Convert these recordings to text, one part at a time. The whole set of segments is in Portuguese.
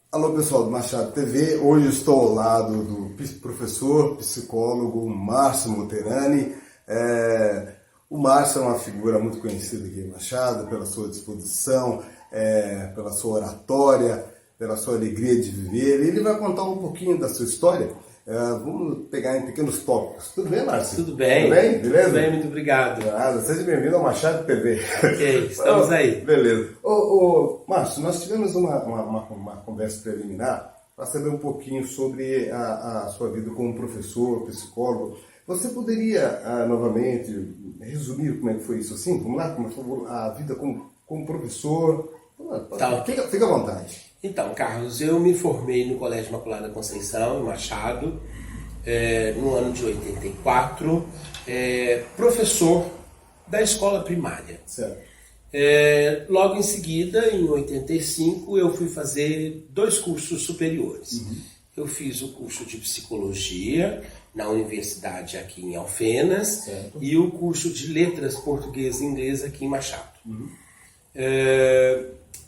Alô pessoal do Machado TV, hoje eu estou ao lado do professor, psicólogo Márcio Muterani. O Márcio é uma figura muito conhecida aqui em Machado pela sua disposição, pela sua oratória, pela sua alegria de viver. Ele vai contar um pouquinho da sua história. Vamos pegar em pequenos tópicos. Tudo bem, Márcio? Tudo bem. Tudo bem? Beleza? Tudo bem, muito obrigado. Seja bem-vindo ao Machado TV. Ok, estamos aí. Beleza. Márcio, nós tivemos uma conversa preliminar para saber um pouquinho sobre a sua vida como professor, psicólogo. Você poderia, novamente, resumir como é que foi isso assim? Vamos lá, como foi a vida como professor? Tá. Fica à vontade. Então, Carlos, eu me formei no Colégio Imaculada Conceição, em Machado, no ano de 84, professor da escola primária. Certo. Logo em seguida, em 85, eu fui fazer 2 cursos superiores. Uhum. Eu fiz o curso de psicologia na universidade aqui em Alfenas, certo, e o curso de letras português e inglês aqui em Machado. Uhum.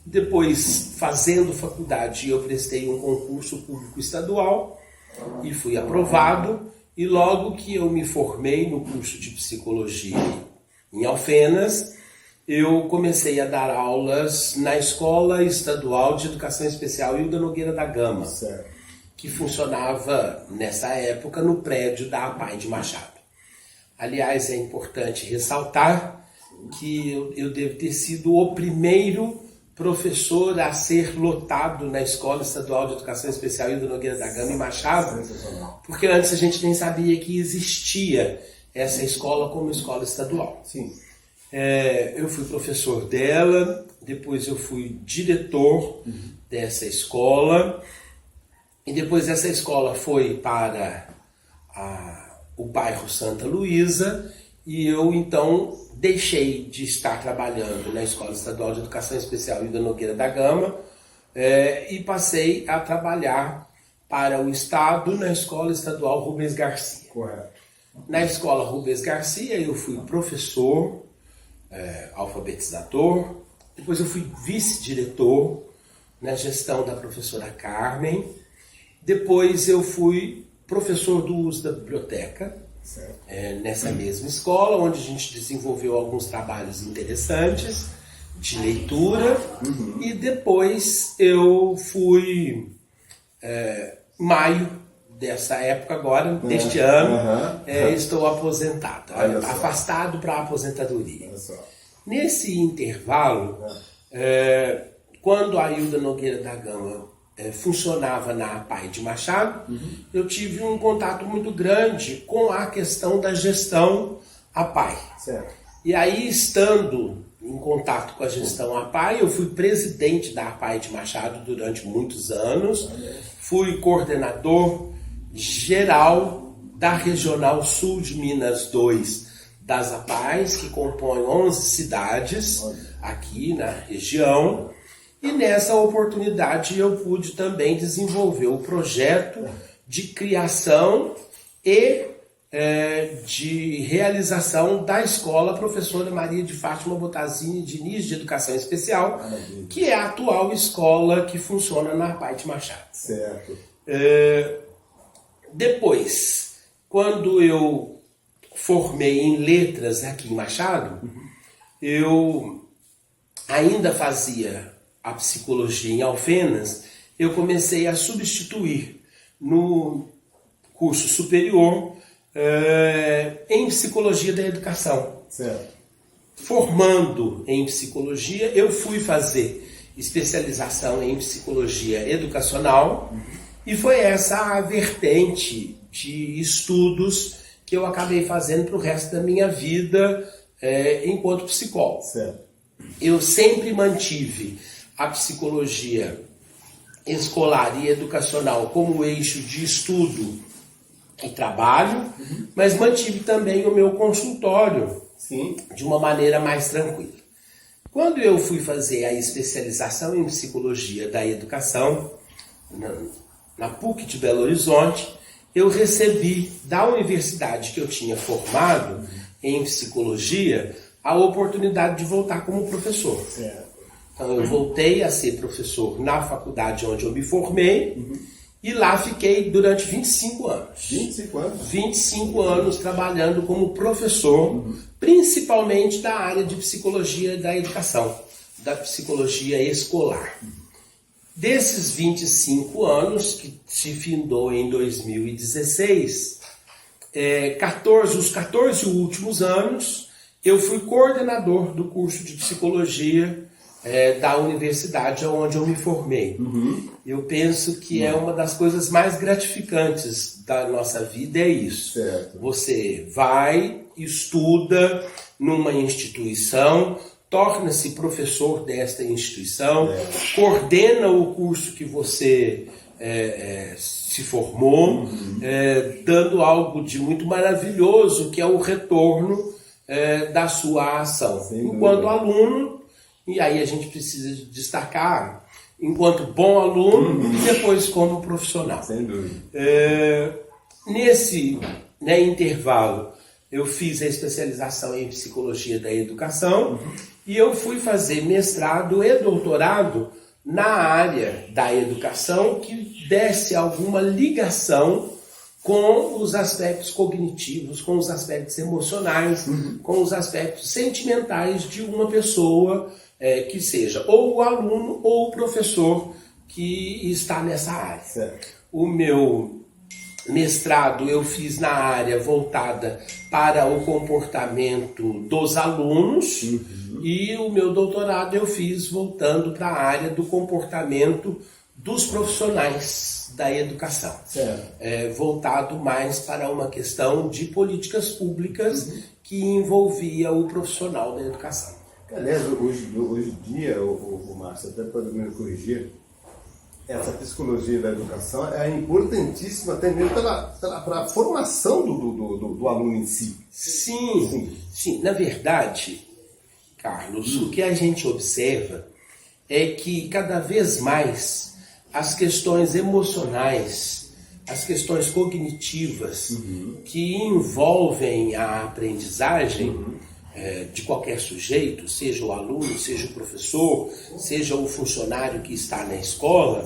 Depois, fazendo faculdade, eu prestei um concurso público estadual e fui aprovado. E logo que eu me formei no curso de psicologia em Alfenas, eu comecei a dar aulas na Escola Estadual de Educação Especial Hilda Nogueira da Gama, certo, que funcionava nessa época no prédio da APAI de Machado. Aliás, é importante ressaltar que eu devo ter sido o primeiro professor a ser lotado na Escola Estadual de Educação Especial Hilda Nogueira da Gama em Machado, porque antes a gente nem sabia que existia essa escola como escola estadual. Sim. Eu fui professor dela, depois eu fui diretor dessa escola, e depois essa escola foi para o bairro Santa Luísa, e eu então deixei de estar trabalhando na Escola Estadual de Educação Especial Hilda Nogueira da Gama e passei a trabalhar para o Estado na Escola Estadual Rubens Garcia. Correto. Na Escola Rubens Garcia eu fui professor, alfabetizador, depois eu fui vice-diretor na gestão da professora Carmen, depois eu fui professor do uso da biblioteca, nessa mesma escola, onde a gente desenvolveu alguns trabalhos interessantes de leitura. Uhum. E depois eu fui, maio dessa época agora, deste ano, estou aposentado, afastado para a aposentadoria. Nesse intervalo, quando a Hilda Nogueira da Gama funcionava na APAI de Machado, eu tive um contato muito grande com a questão da gestão APAI. Certo. E aí, estando em contato com a gestão APAI, eu fui presidente da APAI de Machado durante muitos anos, fui coordenador geral da Regional Sul de Minas 2 das APAIs, que compõem 11 cidades aqui na região. E nessa oportunidade eu pude também desenvolver o projeto de criação e de realização da escola Professora Maria de Fátima Bottazini Diniz de Educação Especial, que é a atual escola que funciona na APAI de Machado. Certo. Depois, quando eu formei em letras aqui em Machado, eu ainda fazia a psicologia em Alfenas, eu comecei a substituir no curso superior em psicologia da educação. Certo. Formando em psicologia, eu fui fazer especialização em psicologia educacional, e foi essa a vertente de estudos que eu acabei fazendo para o resto da minha vida enquanto psicólogo. Certo. Eu sempre mantive a psicologia escolar e educacional como eixo de estudo e trabalho, mas mantive também o meu consultório. Sim. De uma maneira mais tranquila. Quando eu fui fazer a especialização em psicologia da educação, na PUC de Belo Horizonte, eu recebi da universidade que eu tinha formado em psicologia a oportunidade de voltar como professor. Certo. Então eu voltei a ser professor na faculdade onde eu me formei, e lá fiquei durante 25 anos. 25 anos? 25 anos trabalhando como professor, principalmente da área de psicologia da educação, da psicologia escolar. Desses 25 anos, que se findou em 2016, os 14 últimos anos, eu fui coordenador do curso de psicologia da universidade onde eu me formei. Eu penso que é uma das coisas mais gratificantes da nossa vida, é isso. Certo. Você vai, estuda numa instituição, torna-se professor desta instituição, coordena o curso que você se formou, dando algo de muito maravilhoso, que é o retorno da sua ação. Enquanto aluno, e aí a gente precisa destacar, enquanto bom aluno e depois como profissional. Sem dúvida. Nesse intervalo, eu fiz a especialização em psicologia da educação e eu fui fazer mestrado e doutorado na área da educação que desse alguma ligação com os aspectos cognitivos, com os aspectos emocionais, com os aspectos sentimentais de uma pessoa que seja ou o aluno ou o professor que está nessa área. Certo. O meu mestrado eu fiz na área voltada para o comportamento dos alunos e o meu doutorado eu fiz voltando para a área do comportamento dos profissionais da educação. Voltado mais para uma questão de políticas públicas que envolvia o profissional da educação. Aliás, hoje em dia, o Márcio, até para me corrigir, essa psicologia da educação é importantíssima até mesmo para a formação do aluno em si. Sim. Na verdade, Carlos, o que a gente observa é que cada vez mais as questões emocionais, as questões cognitivas que envolvem a aprendizagem de qualquer sujeito, seja o aluno, seja o professor, seja o funcionário que está na escola,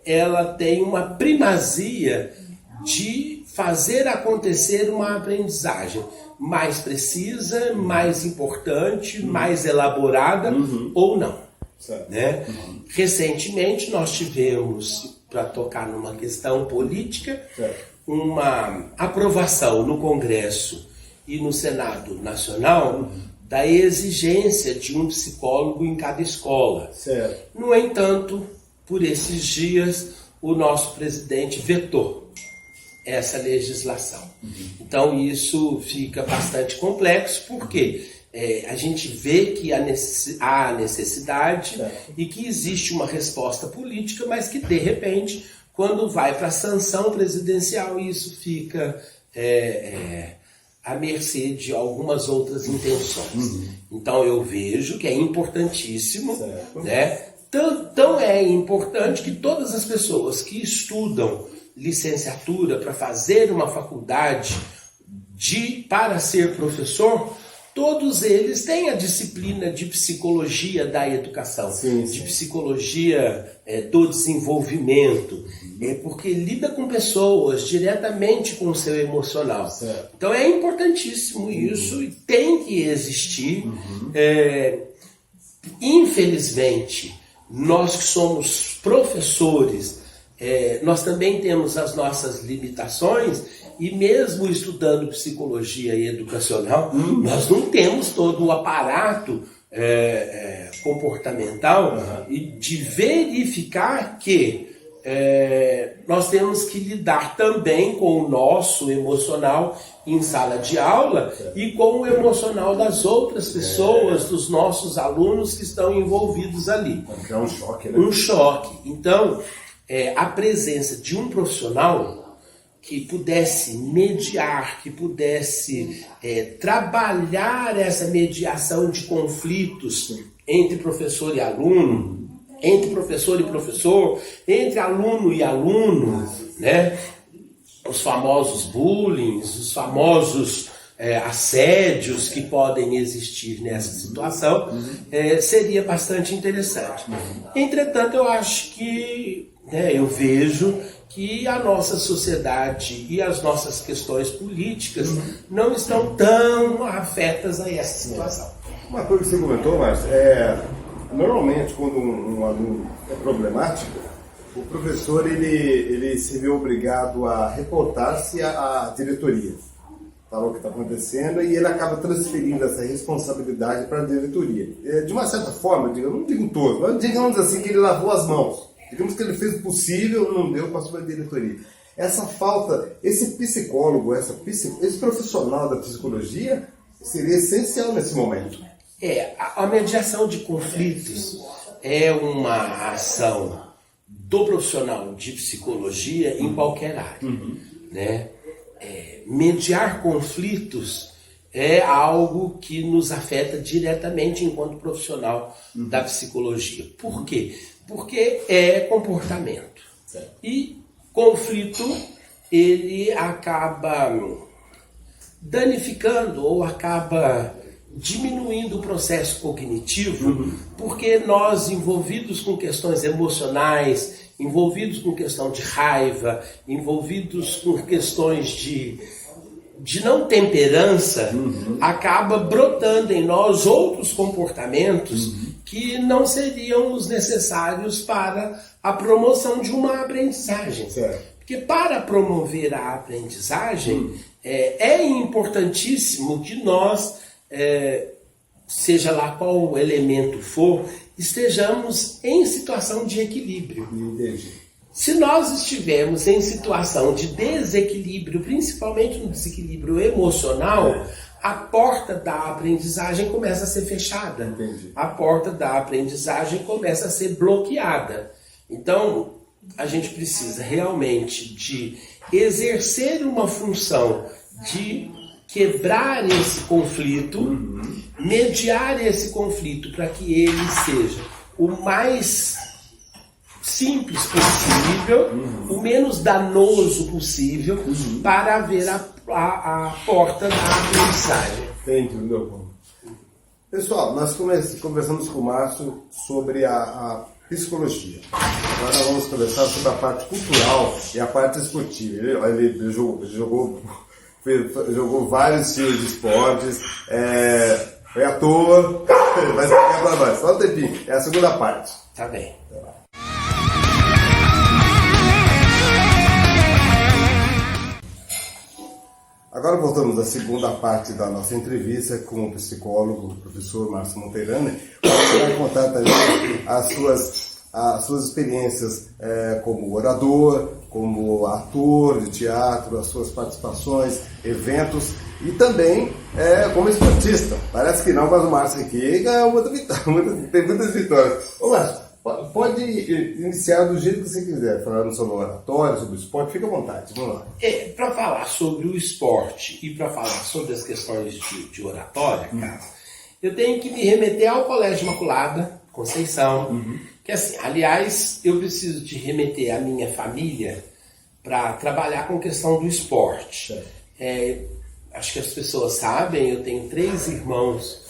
ela tem uma primazia de fazer acontecer uma aprendizagem mais precisa, mais importante, mais elaborada ou não. Né? Recentemente nós tivemos, para tocar numa questão política, uma aprovação no Congresso e no Senado Nacional da exigência de um psicólogo em cada escola. No entanto, por esses dias, o nosso presidente vetou essa legislação. Então isso fica bastante complexo, porque a gente vê que há necessidade e que existe uma resposta política, mas que de repente, quando vai para a sanção presidencial, isso fica à mercê de algumas outras intenções. Então eu vejo que é importantíssimo, né? Tão é importante que todas as pessoas que estudam licenciatura para fazer uma faculdade para ser professor, todos eles têm a disciplina de psicologia da educação, de psicologia do desenvolvimento, porque lida com pessoas diretamente com o seu emocional. Então é importantíssimo isso e tem que existir. Infelizmente, nós que somos professores, nós também temos as nossas limitações. E mesmo estudando psicologia educacional, nós não temos todo o aparato comportamental e de verificar que nós temos que lidar também com o nosso emocional em sala de aula e com o emocional das outras pessoas, dos nossos alunos que estão envolvidos ali. É um choque, né? Um choque. Então, a presença de um profissional que pudesse mediar, que pudesse trabalhar essa mediação de conflitos entre professor e aluno, entre professor e professor, entre aluno e aluno, né? Os famosos bullying, os famosos assédios que podem existir nessa situação, seria bastante interessante. Entretanto, eu acho que, eu vejo que a nossa sociedade e as nossas questões políticas não estão tão afetas a essa situação. Uma coisa que você comentou, Márcio, normalmente quando um aluno é problemático, o professor ele se vê obrigado a reportar-se à diretoria. Fala o que está acontecendo e ele acaba transferindo essa responsabilidade para a diretoria. De uma certa forma, não digo todo, mas digamos assim que ele lavou as mãos. Digamos que ele fez o possível, não deu, passou para a diretoria. Essa falta, esse psicólogo, esse profissional da psicologia seria essencial nesse momento. A mediação de conflitos é uma ação do profissional de psicologia em qualquer área, né? Mediar conflitos é algo que nos afeta diretamente enquanto profissional da psicologia. Por quê? Porque é comportamento. Certo. E conflito, ele acaba danificando ou acaba diminuindo o processo cognitivo, porque nós, envolvidos com questões emocionais, envolvidos com questão de raiva, envolvidos com questões de não temperança, acaba brotando em nós outros comportamentos que não seriam os necessários para a promoção de uma aprendizagem. Certo. Porque para promover a aprendizagem, é importantíssimo que nós, seja lá qual o elemento for, estejamos em situação de equilíbrio. Entendi. Se nós estivermos em situação de desequilíbrio, principalmente no desequilíbrio emocional, a porta da aprendizagem começa a ser fechada. Entendi. A porta da aprendizagem começa a ser bloqueada. Então, a gente precisa realmente de exercer uma função de quebrar esse conflito, mediar esse conflito para que ele seja o mais simples possível, o menos danoso possível, para haver a porta da aprendizagem. Entendi, meu bom. Pessoal, nós conversamos com o Márcio sobre a psicologia. Agora vamos conversar sobre a parte cultural e a parte esportiva. Ele jogou vários estilos de esportes, foi ator, vai explicar para nós. Só um tempinho, é a segunda parte. Tá bem. Agora voltamos à segunda parte da nossa entrevista com o psicólogo, o professor Márcio Monteirani. Você vai contar também as suas experiências como orador, como ator de teatro, as suas participações, eventos e também como esportista. Parece que não, mas o Márcio aqui ganhou tem muitas vitórias. Ô Márcio, pode iniciar do jeito que você quiser, falando sobre o oratório, sobre o esporte, fica à vontade, vamos lá. Para falar sobre o esporte e para falar sobre as questões de oratória, cara, eu tenho que me remeter ao Colégio Imaculada, Conceição, que assim, aliás, eu preciso de remeter a minha família para trabalhar com questão do esporte. Acho que as pessoas sabem, eu tenho 3 irmãos,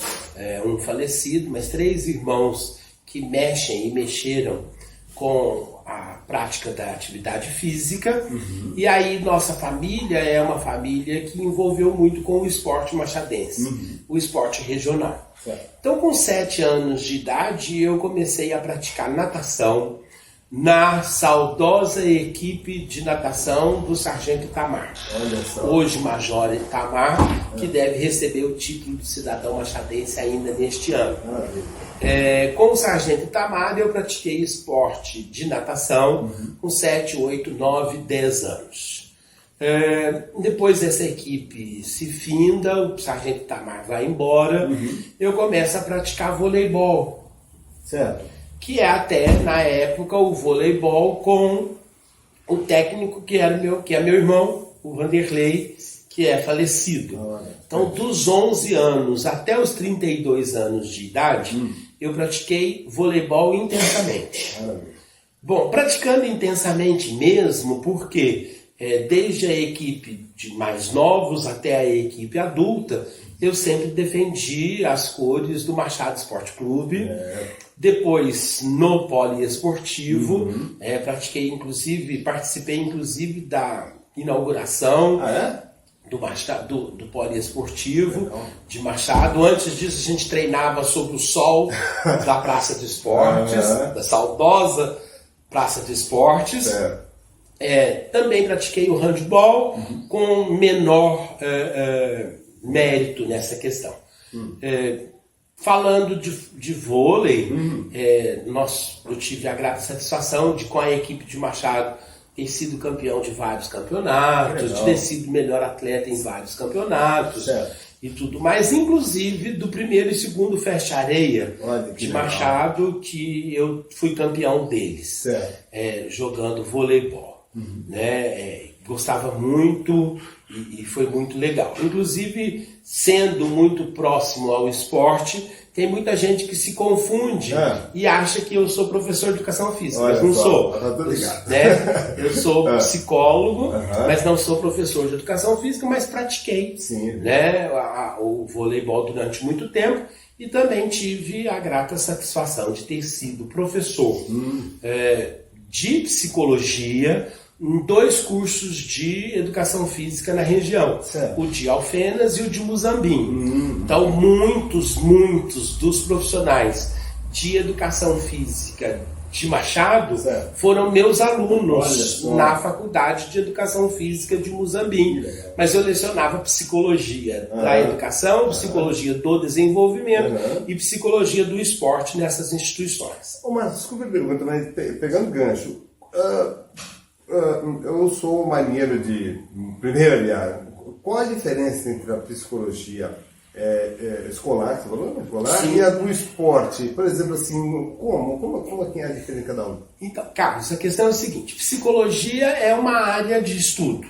um falecido, mas 3 irmãos que mexem e mexeram com a prática da atividade física. E aí nossa família é uma família que envolveu muito com o esporte machadense, o esporte regional. Então, com 7 anos de idade, eu comecei a praticar natação na saudosa equipe de natação do Sargento Itamar. Hoje Major Itamar, que deve receber o título de cidadão machadense ainda neste ano. Com o Sargento Itamar, eu pratiquei esporte de natação com 7, 8, 9, 10 anos. Depois essa equipe se finda, o Sargento Itamar vai embora, eu começo a praticar voleibol. Certo. Que é até, na época, o voleibol com o técnico que é meu irmão, o Vanderlei, que é falecido. Então, dos 11 anos até os 32 anos de idade, eu pratiquei voleibol intensamente. Bom, praticando intensamente mesmo, porque desde a equipe de mais novos até a equipe adulta, eu sempre defendi as cores do Machado Esporte Clube. Depois no poliesportivo, participei inclusive da inauguração do poliesportivo de Machado. Antes disso a gente treinava sob o sol da Praça de Esportes, da saudosa Praça de Esportes. Também pratiquei o handball com menor mérito nessa questão. Falando de vôlei, eu tive a grata satisfação de, com a equipe de Machado, ter sido campeão de vários campeonatos, de ter sido melhor atleta em vários campeonatos e tudo mais, inclusive do primeiro e segundo Festa Areia de Machado, que eu fui campeão deles, jogando voleibol. Gostava muito e foi muito legal. Inclusive, sendo muito próximo ao esporte, tem muita gente que se confunde e acha que eu sou professor de educação física. Mas não sou. Eu sou psicólogo, mas não sou professor de educação física, mas pratiquei o voleibol durante muito tempo e também tive a grata satisfação de ter sido professor de psicologia em 2 cursos de educação física na região, o de Alfenas e o de Muzambinho. Então muitos dos profissionais de educação física de Machado foram meus alunos na Faculdade de Educação Física de Muzambinho. Mas eu lecionava psicologia da educação, psicologia do desenvolvimento e psologia do esporte nessas instituições. Mas desculpa a pergunta, mas pegando gancho, eu sou maneiro de... Primeiro, aliás, qual a diferença entre a psicologia escolar, que você falou, escolar, e a do esporte? Por exemplo, assim, como é a diferença de cada um? Então, Carlos, a questão é a seguinte: psicologia é uma área de estudo.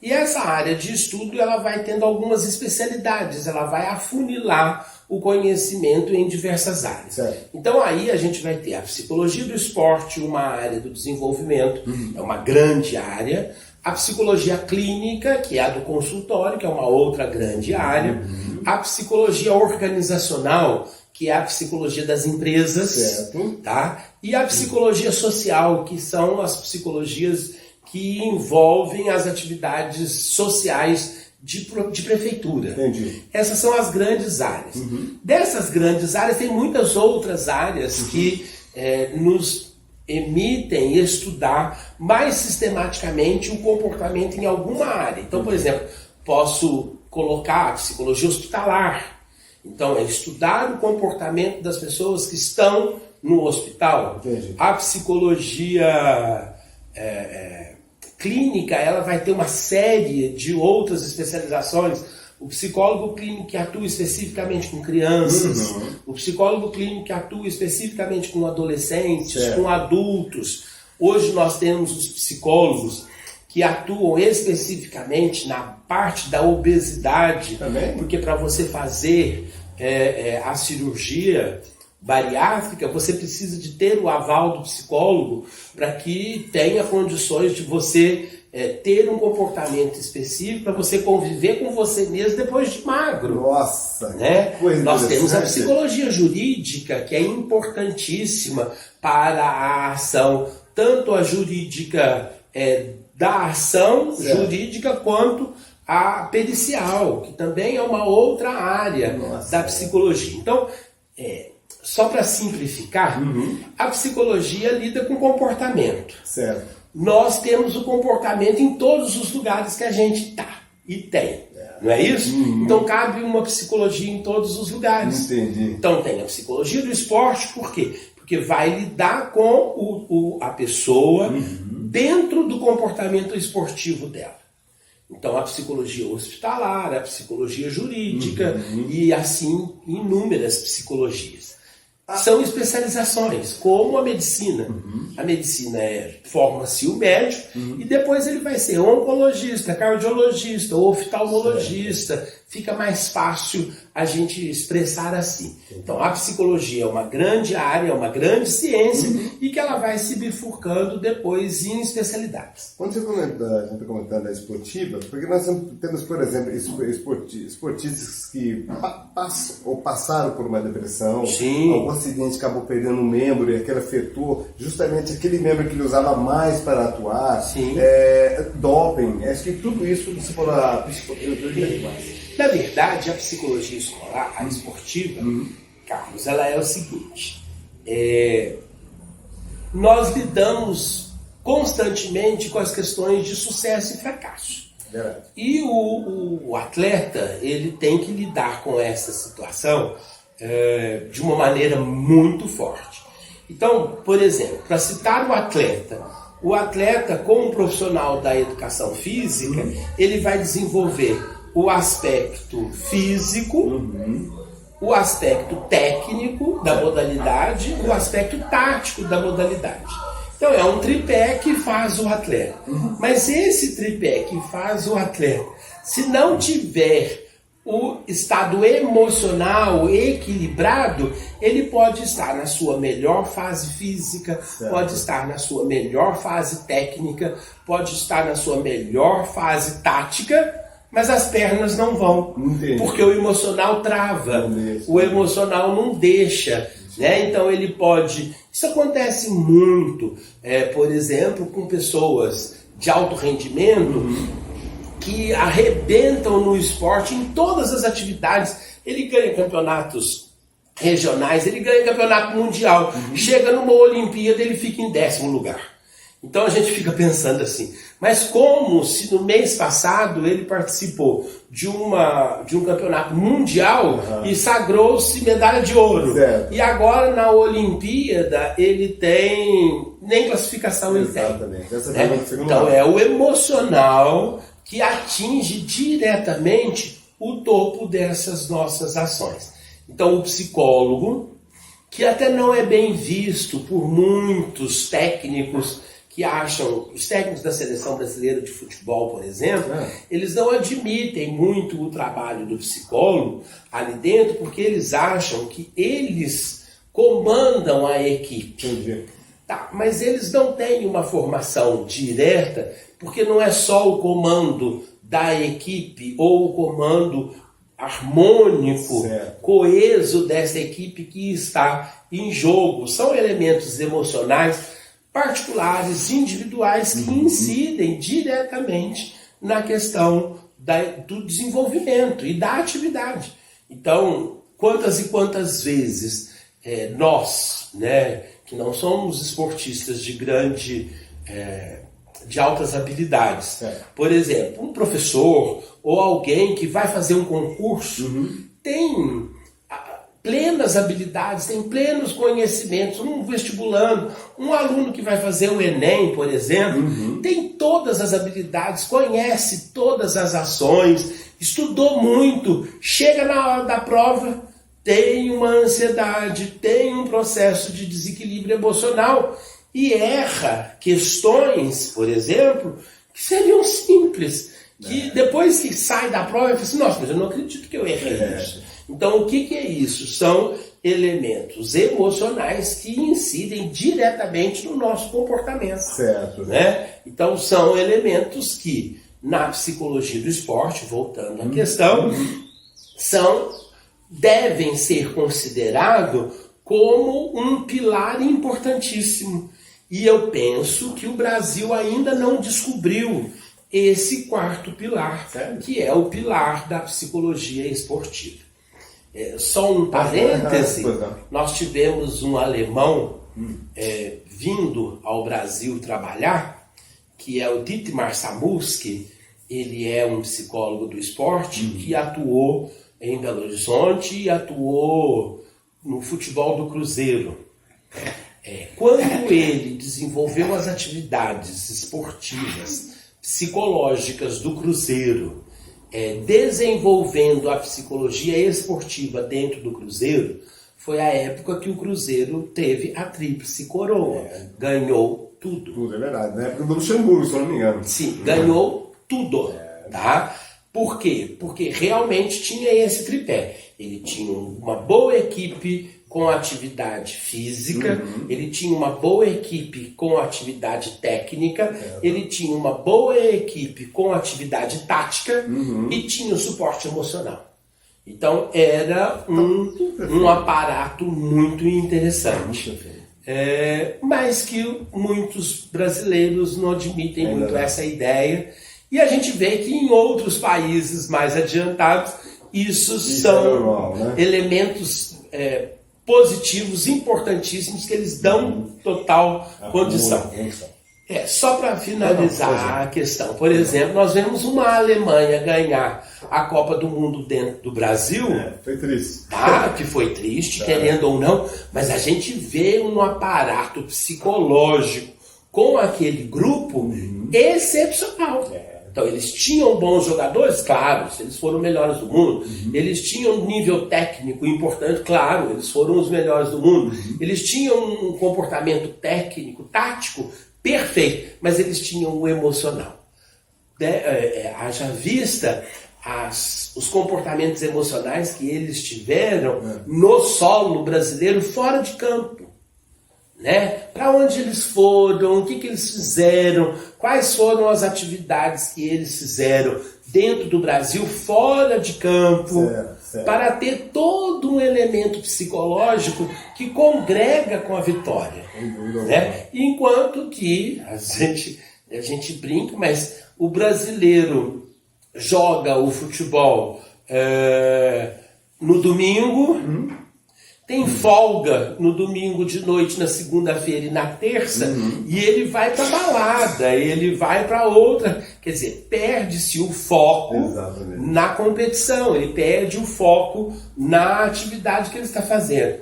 E essa área de estudo ela vai tendo algumas especialidades, ela vai afunilar o conhecimento em diversas áreas. Então aí a gente vai ter a psicologia do esporte, uma área do desenvolvimento, é uma grande área. A psicologia clínica, que é a do consultório, que é uma outra grande área. A psicologia organizacional, que é a psicologia das empresas. E a psicologia social, que são as psicologias que envolvem as atividades sociais de prefeitura. Essas são as grandes áreas. Dessas grandes áreas, tem muitas outras áreas que nos emitem estudar mais sistematicamente o comportamento em alguma área. Então, por exemplo, posso colocar a psicologia hospitalar. Então, é estudar o comportamento das pessoas que estão no hospital. A psicologia clínica, ela vai ter uma série de outras especializações. O psicólogo clínico que atua especificamente com crianças, o psicólogo clínico que atua especificamente com adolescentes, com adultos. Hoje nós temos os psicólogos que atuam especificamente na parte da obesidade, porque para você fazer a cirurgia bariátrica, você precisa de ter o aval do psicólogo para que tenha condições de você ter um comportamento específico para você conviver com você mesmo depois de magro. Nossa! Nós temos a psicologia jurídica, que é importantíssima para a ação, tanto a jurídica da ação jurídica quanto a pericial, que também é uma outra área da psicologia. Então, só para simplificar, a psicologia lida com comportamento. Nós temos o comportamento em todos os lugares que a gente está e tem. Não é isso? Então cabe uma psicologia em todos os lugares. Então tem a psicologia do esporte, por quê? Porque vai lidar com a pessoa dentro do comportamento esportivo dela. Então a psicologia hospitalar, a psicologia jurídica e assim inúmeras psicologias. São especializações, como a medicina. A medicina forma-se o médico e depois ele vai ser oncologista, cardiologista, oftalmologista, fica mais fácil a gente expressar assim. Então, a psicologia é uma grande área, é uma grande ciência e que ela vai se bifurcando depois em especialidades. Quando você a gente está comentando a esportiva, porque nós temos, por exemplo, esportistas que passaram por uma depressão, algum acidente acabou perdendo um membro e aquele afetou justamente aquele membro que ele usava mais para atuar, doping, acho que tudo isso você falou a psicologia mais. Na verdade, a psicologia escolar, a esportiva, Carlos, ela é o seguinte, nós lidamos constantemente com as questões de sucesso e fracasso. Verdade. E o atleta, ele tem que lidar com essa situação de uma maneira muito forte. Então, por exemplo, para citar o atleta como profissional da educação física, ele vai desenvolver o aspecto físico, o aspecto técnico da modalidade, o aspecto tático da modalidade. Então é um tripé que faz o atleta. Mas esse tripé que faz o atleta, se não tiver o estado emocional equilibrado, ele pode estar na sua melhor fase física, pode estar na sua melhor fase técnica, pode estar na sua melhor fase tática, mas as pernas não vão, porque o emocional trava, o emocional não deixa, né? Então ele pode... Isso acontece muito, por exemplo, com pessoas de alto rendimento que arrebentam no esporte em todas as atividades. Ele ganha campeonatos regionais, ele ganha campeonato mundial, chega numa Olimpíada ele fica em 10º lugar. Então a gente fica pensando assim, mas como se no mês passado ele participou de um campeonato mundial e sagrou-se medalha de ouro. Certo. E agora na Olimpíada ele tem, nem classificação ele tem. Né? Então é o emocional que atinge diretamente o topo dessas nossas ações. Então o psicólogo, que até não é bem visto por muitos técnicos, que acham, os técnicos da seleção brasileira de futebol, por exemplo, eles não admitem muito o trabalho do psicólogo ali dentro, porque eles acham que eles comandam a equipe. Tá, mas eles não têm uma formação direta, porque não é só o comando da equipe ou o comando harmônico, coeso dessa equipe que está em jogo. São elementos emocionais particulares, individuais, que incidem diretamente na questão do desenvolvimento e da atividade. Então, quantas e quantas vezes nós, né, que não somos esportistas de altas habilidades, por exemplo, um professor ou alguém que vai fazer um concurso tem plenas habilidades, tem plenos conhecimentos, um vestibulando, um aluno que vai fazer o Enem, por exemplo, tem todas as habilidades, conhece todas as ações, estudou muito, chega na hora da prova, tem uma ansiedade, tem um processo de desequilíbrio emocional e erra questões, por exemplo, que seriam simples, que depois que sai da prova, fala assim, nossa, mas eu não acredito que eu errei isso. Então, o que é isso? São elementos emocionais que incidem diretamente no nosso comportamento. Certo. Né? Então, são elementos que, na psicologia do esporte, voltando à questão, devem ser considerados como um pilar importantíssimo. E eu penso que o Brasil ainda não descobriu esse quarto pilar, que é o pilar da psicologia esportiva. Só um parêntese, nós tivemos um alemão vindo ao Brasil trabalhar, que é o Dietmar Samuski. Ele é um psicólogo do esporte que atuou em Belo Horizonte e atuou no futebol do Cruzeiro. Quando ele desenvolveu as atividades esportivas, psicológicas do Cruzeiro, desenvolvendo a psicologia esportiva dentro do Cruzeiro, foi a época que o Cruzeiro teve a tríplice coroa. Ganhou tudo. Tudo, é verdade. Na época do Luxemburgo, se eu não me engano. Sim, ganhou tudo. Tá? Por quê? Porque realmente tinha esse tripé. Ele tinha uma boa equipe com atividade física, ele tinha uma boa equipe com atividade técnica, ele tinha uma boa equipe com atividade tática e tinha o suporte emocional. Então era um aparato muito interessante. Mas que muitos brasileiros não admitem muito essa ideia. E a gente vê que em outros países mais adiantados, isso são normal, né? elementos positivos, importantíssimos, que eles dão total condição. Só para finalizar a questão, por exemplo, nós vemos uma Alemanha ganhar a Copa do Mundo dentro do Brasil. Foi triste. Tá, que foi triste, querendo ou não, mas a gente vê um aparato psicológico com aquele grupo excepcional. Então, eles tinham bons jogadores, claro, eles foram os melhores do mundo. Eles tinham um nível técnico importante, claro, eles foram os melhores do mundo. Eles tinham um comportamento técnico, tático, perfeito, mas eles tinham o emocional. Haja vista os comportamentos emocionais que eles tiveram no solo brasileiro fora de campo. Para onde eles foram, o que eles fizeram, quais foram as atividades que eles fizeram dentro do Brasil, fora de campo, para ter todo um elemento psicológico que congrega com a vitória. Enquanto que a gente brinca, mas o brasileiro joga o futebol no domingo, tem folga no domingo de noite, na segunda-feira e na terça, e ele vai para balada, ele vai para outra. Quer dizer, perde-se o foco na competição, ele perde o foco na atividade que ele está fazendo.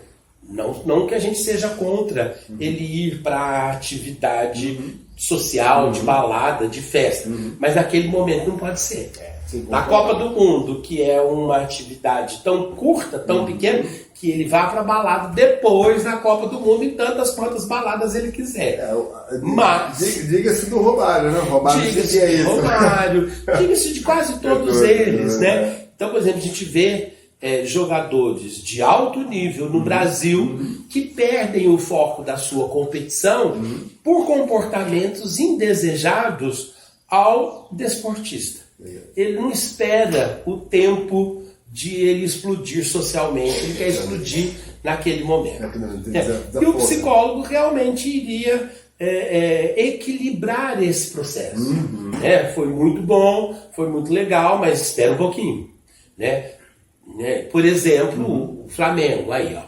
Não que a gente seja contra ele ir para a atividade social, de balada, de festa, mas naquele momento não pode ser. Na Copa do Mundo, que é uma atividade tão curta, tão pequena, que ele vá para a balada depois da Copa do Mundo e tantas quantas baladas ele quiser. Mas diga-se do Romário, né? Diga-se de Romário, diga-se de quase todos eles, né? Então, por exemplo, a gente vê jogadores de alto nível no Brasil que perdem o foco da sua competição por comportamentos indesejados ao desportista. Ele não espera o tempo de ele explodir socialmente, ele quer explodir naquele momento. E o psicólogo realmente iria equilibrar esse processo. Foi muito bom, foi muito legal, mas espera um pouquinho. Por exemplo, o Flamengo aí,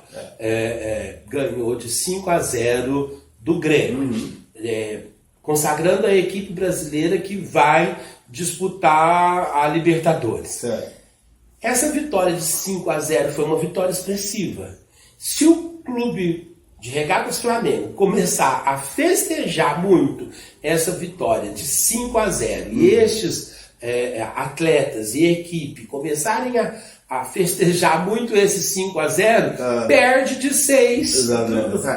ganhou de 5-0 do Grêmio, consagrando a equipe brasileira que vai disputar a Libertadores. Essa vitória de 5-0 foi uma vitória expressiva. Se o clube de Regatas Flamengo começar a festejar muito essa vitória de 5-0 e estes atletas e equipe começarem a festejar muito esse 5-0, perde de 6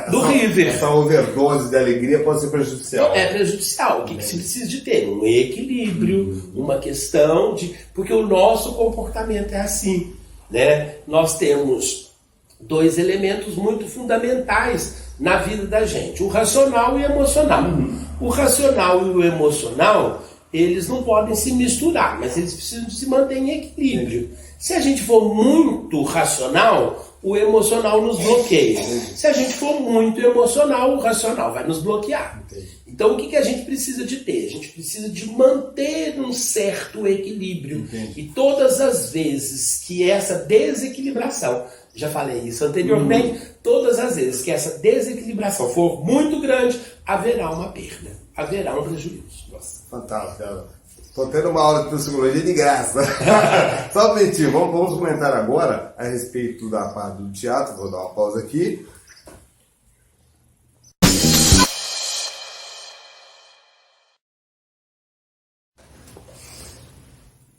do River. Essa overdose de alegria pode ser prejudicial. É prejudicial. O que se precisa de ter? Um equilíbrio, uma questão de... Porque o nosso comportamento é assim. Nós temos dois elementos muito fundamentais na vida da gente. O racional e o emocional. O racional e o emocional, eles não podem se misturar, mas eles precisam se manter em equilíbrio. Se a gente for muito racional, o emocional nos bloqueia. Se a gente for muito emocional, o racional vai nos bloquear. Então, o que a gente precisa de ter? A gente precisa de manter um certo equilíbrio. E todas as vezes que essa desequilibração, já falei isso anteriormente, todas as vezes que essa desequilibração for muito grande, haverá uma perda, haverá um prejuízo. Nossa, fantástico, cara. Estou tendo uma aula de psicologia de graça. Só um minutinho, vamos comentar agora a respeito da parte do teatro. Vou dar uma pausa aqui.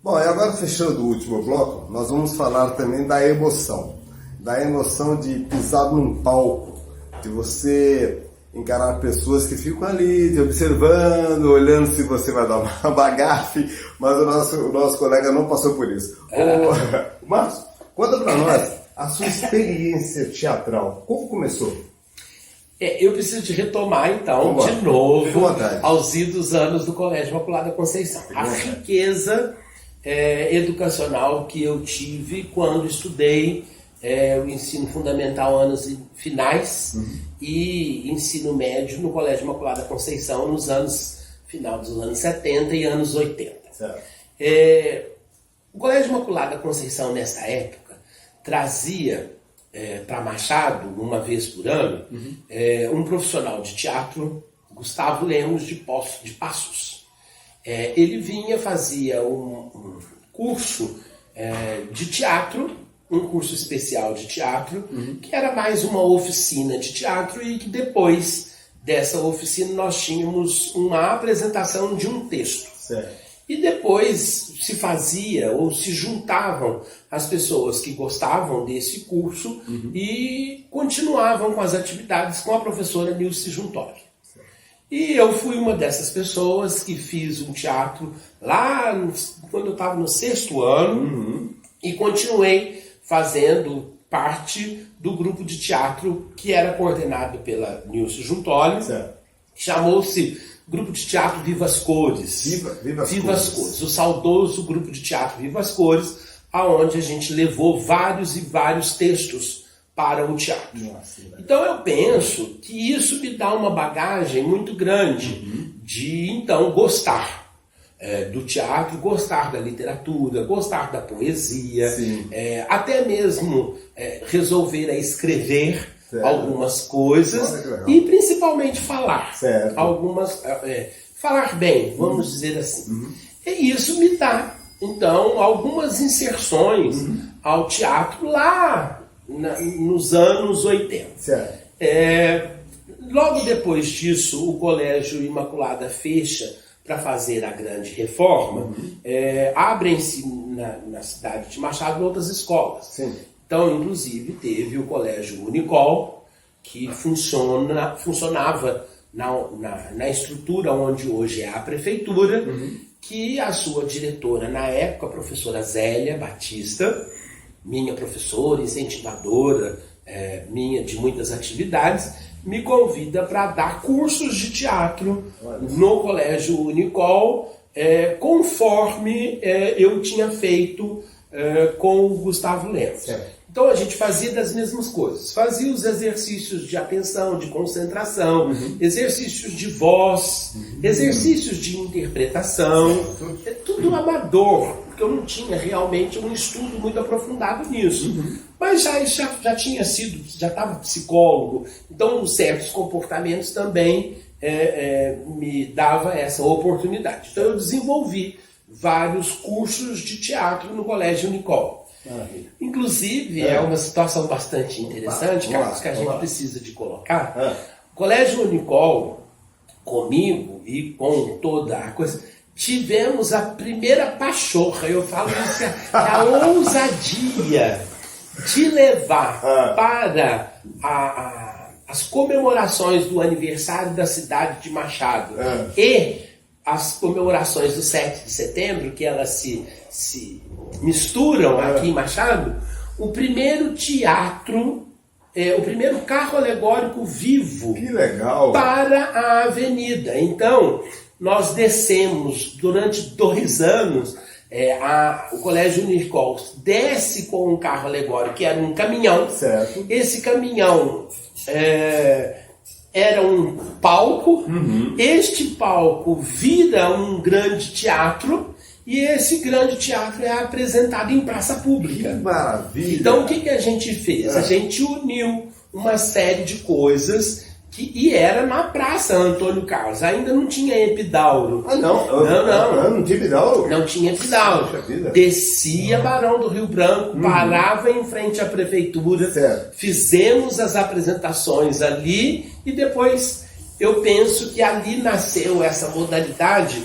Bom, e agora fechando o último bloco, nós vamos falar também da emoção. Da emoção de pisar num palco, de você encarar pessoas que ficam ali te observando, olhando se você vai dar uma bagafe, mas o nosso colega não passou por isso. Ô, Márcio, conta para nós a sua experiência teatral. Como começou? Eu preciso de retomar, então, de novo, aos idos anos do Colégio Imaculada Conceição. A riqueza educacional que eu tive quando estudei o ensino fundamental anos finais e ensino médio no Colégio Imaculada Conceição nos final dos anos 70 e anos 80. O Colégio Imaculada Conceição, nessa época, trazia para Machado, uma vez por ano, um profissional de teatro, Gustavo Lemos de Passos. Ele vinha, fazia um curso de teatro, um curso especial de teatro, que era mais uma oficina de teatro, e que depois dessa oficina nós tínhamos uma apresentação de um texto. Certo. E depois se fazia ou se juntavam as pessoas que gostavam desse curso e continuavam com as atividades com a professora Nilce Juntori. E eu fui uma dessas pessoas que fiz um teatro lá quando eu estava no 6º ano e continuei fazendo parte do grupo de teatro que era coordenado pela Nilce Juntori, que chamou-se Grupo de Teatro Viva as Cores. Viva as Cores. O saudoso Grupo de Teatro Viva as Cores, aonde a gente levou vários e vários textos para o teatro. Então eu penso que isso me dá uma bagagem muito grande de, então, gostar do teatro, gostar da literatura, gostar da poesia, até mesmo resolver escrever algumas coisas e principalmente falar. Falar bem, vamos dizer assim. E isso me dá, então, algumas inserções ao teatro lá nos anos 80. Logo depois disso, o Colégio Imaculada fecha para fazer a grande reforma. Abrem-se na cidade de Machado outras escolas. Então, inclusive, teve o Colégio Unicol, que funcionava na estrutura onde hoje é a prefeitura, que a sua diretora, na época, a professora Zélia Batista, minha professora, incentivadora, minha de muitas atividades, me convida para dar cursos de teatro no Colégio Unicol, conforme eu tinha feito com o Gustavo Lemos. Então a gente fazia das mesmas coisas. Fazia os exercícios de atenção, de concentração, exercícios de voz, exercícios de interpretação. Tudo amador, porque eu não tinha realmente um estudo muito aprofundado nisso. Mas já tinha sido, já estava psicólogo, então certos comportamentos também me dava essa oportunidade. Então eu desenvolvi vários cursos de teatro no Colégio Unicol. Inclusive, é uma situação bastante interessante, Carlos, que a gente precisa de colocar. O Colégio Unicol, comigo e com toda a coisa, tivemos a primeira pachorra, eu falo isso, a ousadia de levar para as comemorações do aniversário da cidade de Machado e as comemorações do 7 de setembro, que elas se misturam aqui em Machado, o primeiro teatro, o primeiro carro alegórico vivo para a avenida. Então, nós descemos durante 2 anos, o Colégio Unicol desce com um carro alegórico, que era um caminhão. Esse caminhão era um palco, este palco vira um grande teatro, e esse grande teatro é apresentado em praça pública. Que maravilha! Então o que a gente fez? A gente uniu uma série de coisas e era na Praça Antônio Carlos. Ainda não tinha epidauro. Não tinha epidauro? Não tinha epidauro. Descia Barão do Rio Branco, parava em frente à prefeitura, fizemos as apresentações ali e depois eu penso que ali nasceu essa modalidade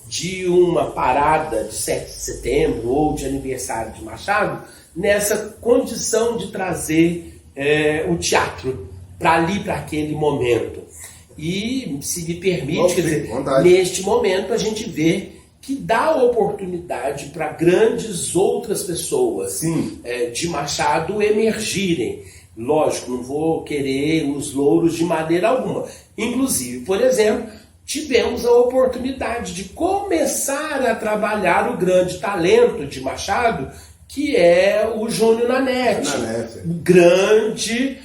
de uma parada de 7 de setembro ou de aniversário de Machado, nessa condição de trazer o teatro para ali, para aquele momento. E, se me permite, Nossa, quer dizer, vontade. neste momento a gente vê que dá oportunidade para grandes outras pessoas Sim. de Machado emergirem. Lógico, não vou querer os louros de maneira alguma. Inclusive, por exemplo, tivemos a oportunidade de começar a trabalhar o grande talento de Machado, que é o Júnior Nanete. Um grande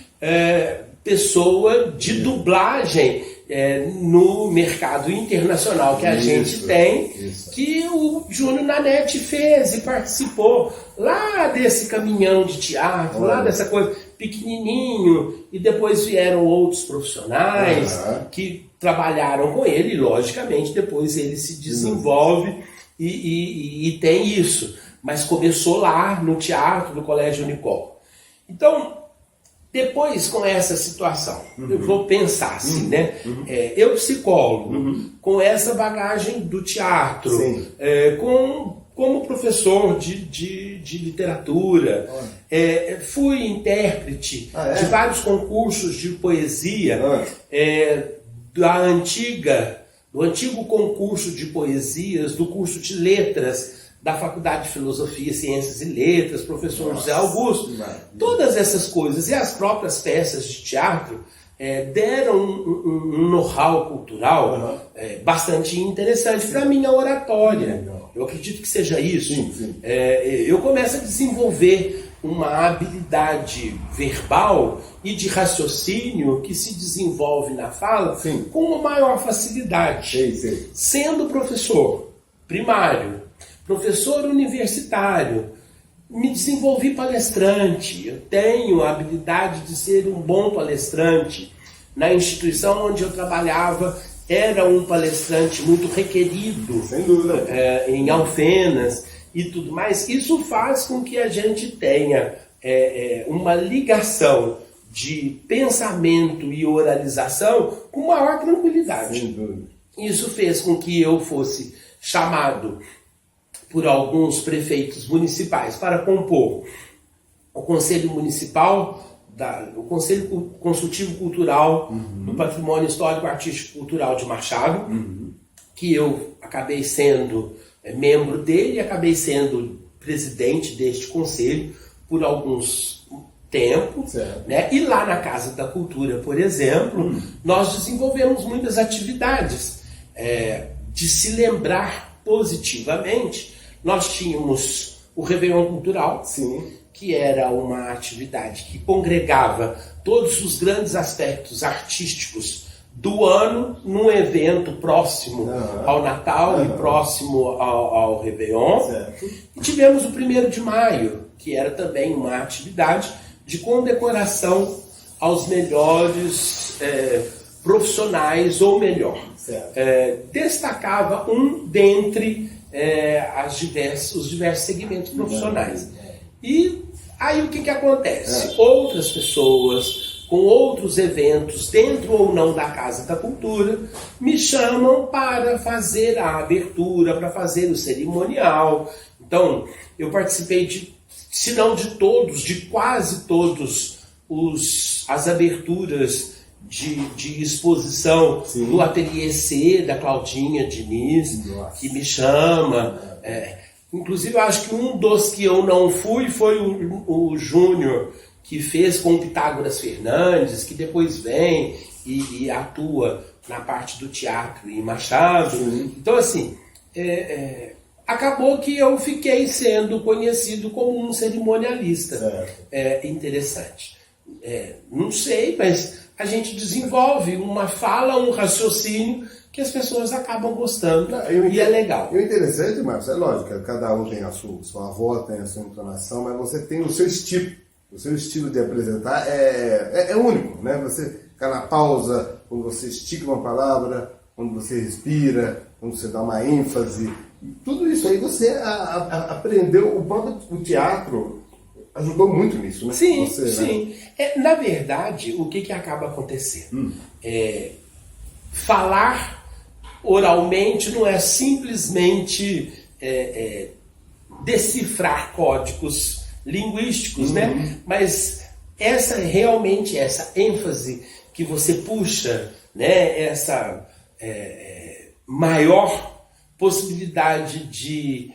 pessoa de dublagem no mercado internacional que a gente tem, que o Júnior Nanete fez e participou lá desse caminhão de teatro, lá dessa coisa pequenininho, e depois vieram outros profissionais que trabalharam com ele, e logicamente depois ele se desenvolve e tem isso, mas começou lá no teatro do Colégio Unicol. Então, depois, com essa situação, eu vou pensar assim, né? Eu, psicólogo, com essa bagagem do teatro, como professor de literatura, fui intérprete de vários concursos de poesia, do antigo concurso de poesias, do curso de letras, da Faculdade de Filosofia, Ciências e Letras, professor José Augusto, todas essas coisas e as próprias peças de teatro deram um know-how cultural bastante interessante para a minha oratória. Eu acredito que seja isso. Eu começo a desenvolver uma habilidade verbal e de raciocínio que se desenvolve na fala com uma maior facilidade. Sendo professor primário, professor universitário, me desenvolvi palestrante, eu tenho a habilidade de ser um bom palestrante. Na instituição onde eu trabalhava, era um palestrante muito requerido, sem dúvida, em Alfenas e tudo mais. Isso faz com que a gente tenha uma ligação de pensamento e oralização com maior tranquilidade. Sem dúvida. Isso fez com que eu fosse chamado por alguns prefeitos municipais para compor o Conselho Municipal, o Conselho Consultivo Cultural do Patrimônio Histórico Artístico Cultural de Machado, que eu acabei sendo membro dele e acabei sendo presidente deste conselho por alguns tempos, né? E lá na Casa da Cultura, por exemplo, nós desenvolvemos muitas atividades de se lembrar positivamente. Nós tínhamos o Réveillon Cultural, que era uma atividade que congregava todos os grandes aspectos artísticos do ano num evento próximo ao Natal e próximo ao Réveillon. E tivemos o 1º de Maio, que era também uma atividade de condecoração aos melhores profissionais, ou melhor, destacava um dentre os diversos segmentos profissionais. E aí o que acontece? Outras pessoas com outros eventos, dentro ou não da Casa da Cultura, me chamam para fazer a abertura, para fazer o cerimonial. Então, eu participei se não de todos, de quase todos as aberturas de exposição do Ateliê C, da Claudinha Diniz, que me chama. Inclusive, eu acho que um dos que eu não fui foi o Júnior, que fez com o Pitágoras Fernandes, que depois vem e atua na parte do teatro em Machado. Então, assim, acabou que eu fiquei sendo conhecido como um cerimonialista. Interessante. Não sei, mas a gente desenvolve uma fala, um raciocínio que as pessoas acabam gostando, e é legal. E o interessante, Marcos, é lógico, cada um tem a sua voz, tem a sua entonação, mas você tem o seu estilo. O seu estilo de apresentar é único, né? Você fica na pausa, quando você estica uma palavra, quando você respira, quando você dá uma ênfase. Tudo isso aí você aprendeu, o teatro ajudou muito nisso, né? Sim, você, sim. Né? Na verdade, o que acaba acontecendo? Falar oralmente não é simplesmente decifrar códigos linguísticos, né? Mas essa realmente essa ênfase que você puxa, né, essa maior possibilidade de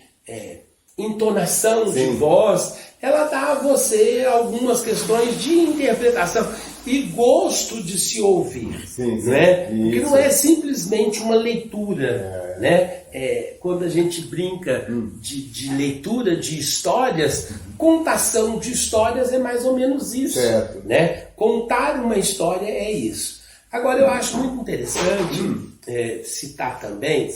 entonação de voz, ela dá a você algumas questões de interpretação e gosto de se ouvir, né? Porque não é simplesmente uma leitura, né? Quando a gente brinca de leitura de histórias, contação de histórias é mais ou menos isso, né? Contar uma história é isso. Agora, eu acho muito interessante citar também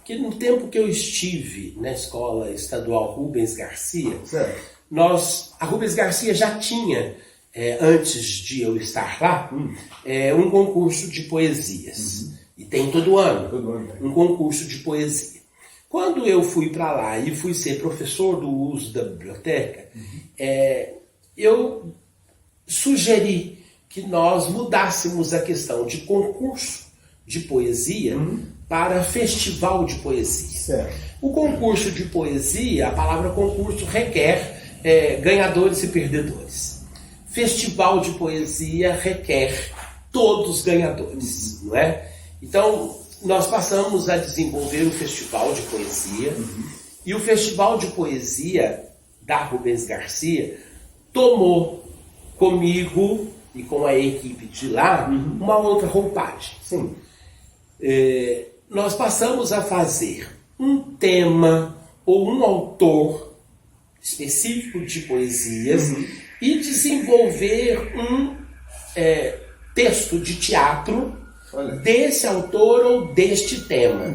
que no tempo que eu estive na Escola Estadual Rubens Garcia, a Rubens Garcia já tinha, antes de eu estar lá, um concurso de poesias. E tem todo ano um concurso de poesia. Quando eu fui para lá e fui ser professor do uso da biblioteca, eu sugeri que nós mudássemos a questão de concurso de poesia para festival de poesia. O concurso de poesia, a palavra concurso requer ganhadores e perdedores. Festival de poesia requer todos ganhadores, não é? Então, nós passamos a desenvolver o festival de poesia, e o festival de poesia da Rubens Garcia tomou comigo e com a equipe de lá uma outra roupagem. Nós passamos a fazer um tema ou um autor específico de poesias e desenvolver um texto de teatro desse autor ou deste tema.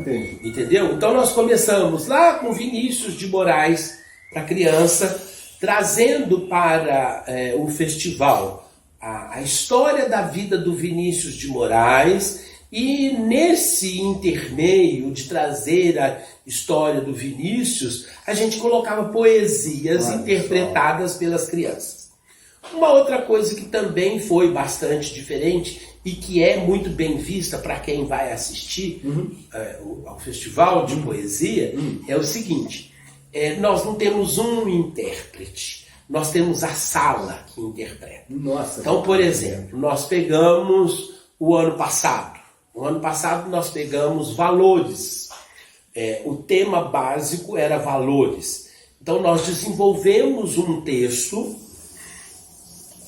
Entendeu? Então nós começamos lá com Vinícius de Moraes para criança, trazendo para o festival a história da vida do Vinícius de Moraes, e nesse intermeio de trazer a história do Vinícius, a gente colocava poesias interpretadas pelas crianças. Uma outra coisa que também foi bastante diferente e que é muito bem vista para quem vai assistir ao festival de poesia é o seguinte: nós não temos um intérprete, nós temos a sala que interpreta. Então, por exemplo, nós pegamos o ano passado. No ano passado nós pegamos valores. O tema básico era valores. Então nós desenvolvemos um texto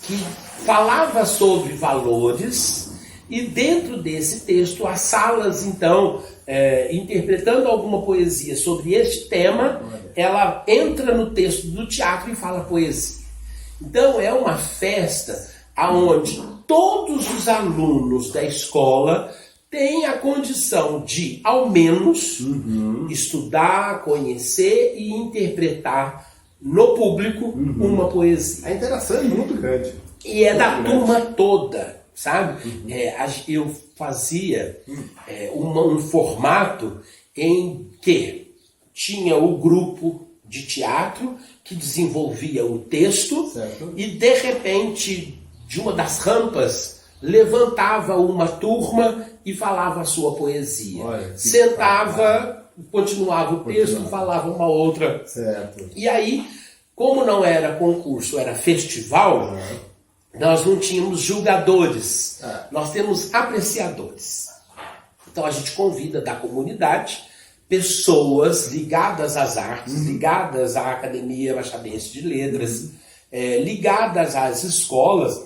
que falava sobre valores, e dentro desse texto as salas, então, interpretando alguma poesia sobre este tema, ela entra no texto do teatro e fala poesia. Então é uma festa onde todos os alunos da escola têm a condição de, ao menos, estudar, conhecer e interpretar no público uma poesia. A interação é muito grande. E é da turma toda, sabe? Eu fazia um formato em que tinha o grupo de teatro que desenvolvia o texto e, de repente, de uma das rampas, levantava uma turma e falava a sua poesia. Sentava, continuava o texto, falava uma outra. E aí, como não era concurso, era festival, nós não tínhamos julgadores, nós temos apreciadores. Então a gente convida da comunidade pessoas ligadas às artes, ligadas à Academia Machadense de Letras, ligadas às escolas,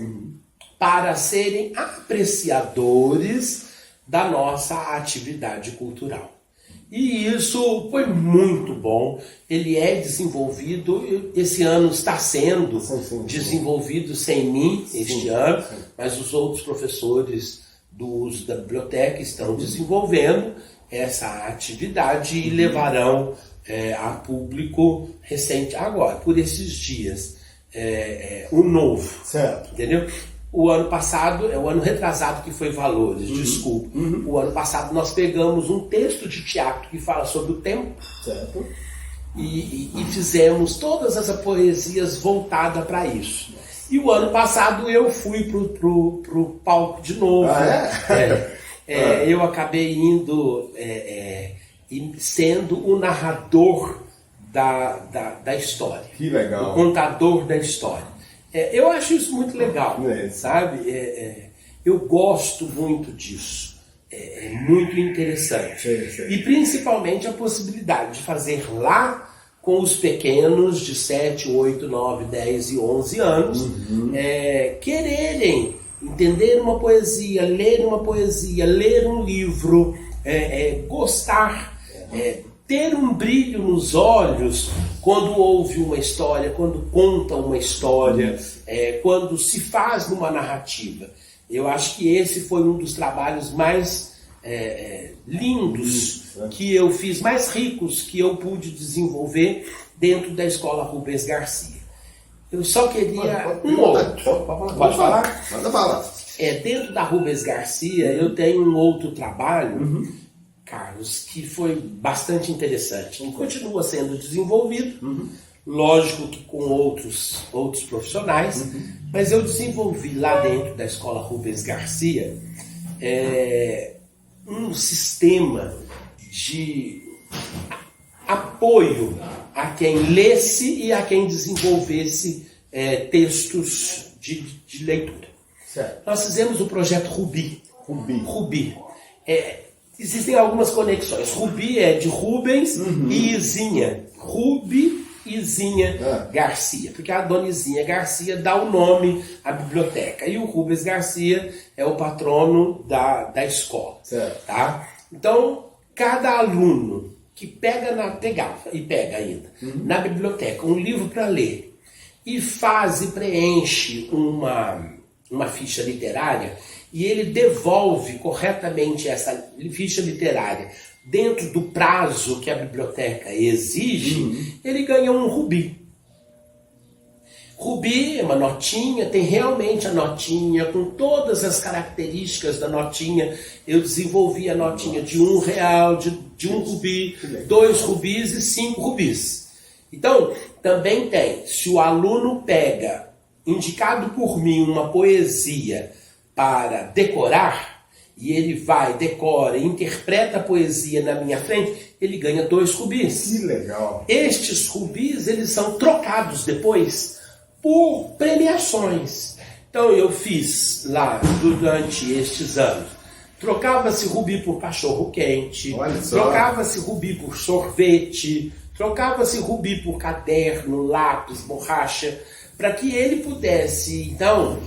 para serem apreciadores da nossa atividade cultural. E isso foi muito bom. Ele é desenvolvido, esse ano está sendo desenvolvido sem mim, este ano, mas os outros professores do uso da biblioteca estão desenvolvendo essa atividade e levarão a público recente, agora, por esses dias, o novo. Entendeu? O ano passado, o ano retrasado que foi Valores, desculpa. O ano passado nós pegamos um texto de teatro que fala sobre o tempo e fizemos todas essas poesias voltadas para isso. E o ano passado eu fui pro palco de novo. Eu acabei indo e sendo o narrador da história. Que legal. O contador da história. Eu acho isso muito legal, É. sabe? Eu gosto muito disso. É muito interessante. Sim. E principalmente a possibilidade de fazer lá com os pequenos de 7, 8, 9, 10 e 11 anos quererem entender uma poesia, ler um livro, gostar, ter um brilho nos olhos quando ouve uma história, quando conta uma história, quando se faz numa narrativa. Eu acho que esse foi um dos trabalhos mais lindos que eu fiz, mais ricos que eu pude desenvolver dentro da Escola Rubens Garcia. Eu só queria Pode falar? Manda bala. Dentro da Rubens Garcia, eu tenho um outro trabalho, Carlos, que foi bastante interessante e continua sendo desenvolvido, lógico que com outros profissionais, mas eu desenvolvi lá dentro da Escola Rubens Garcia um sistema de apoio a quem lesse e a quem desenvolvesse textos de leitura. Certo. Nós fizemos o projeto Rubi. Existem algumas conexões. Rubi é de Rubens e Izinha. Rubi e Izinha Garcia. Porque a dona Izinha Garcia dá o nome à biblioteca. E o Rubens Garcia é o patrono da escola. Certo. Tá? Então, cada aluno que pega ainda na biblioteca um livro para ler e faz e preenche uma ficha literária e ele devolve corretamente essa ficha literária dentro do prazo que a biblioteca exige, ele ganha um Rubi. Rubi é uma notinha, tem realmente a notinha, com todas as características da notinha. Eu desenvolvi a notinha de R$1, de 1 rubi, 2 rubis e 5 rubis. Então, também tem, se o aluno pega, indicado por mim, uma poesia para decorar, e ele vai, decora, interpreta a poesia na minha frente, ele ganha 2 rubis. Que legal. Estes rubis, eles são trocados depois por premiações. Então eu fiz lá, durante estes anos, trocava-se rubi por cachorro quente, trocava-se rubi por sorvete, trocava-se rubi por caderno, lápis, borracha, para que ele pudesse, então,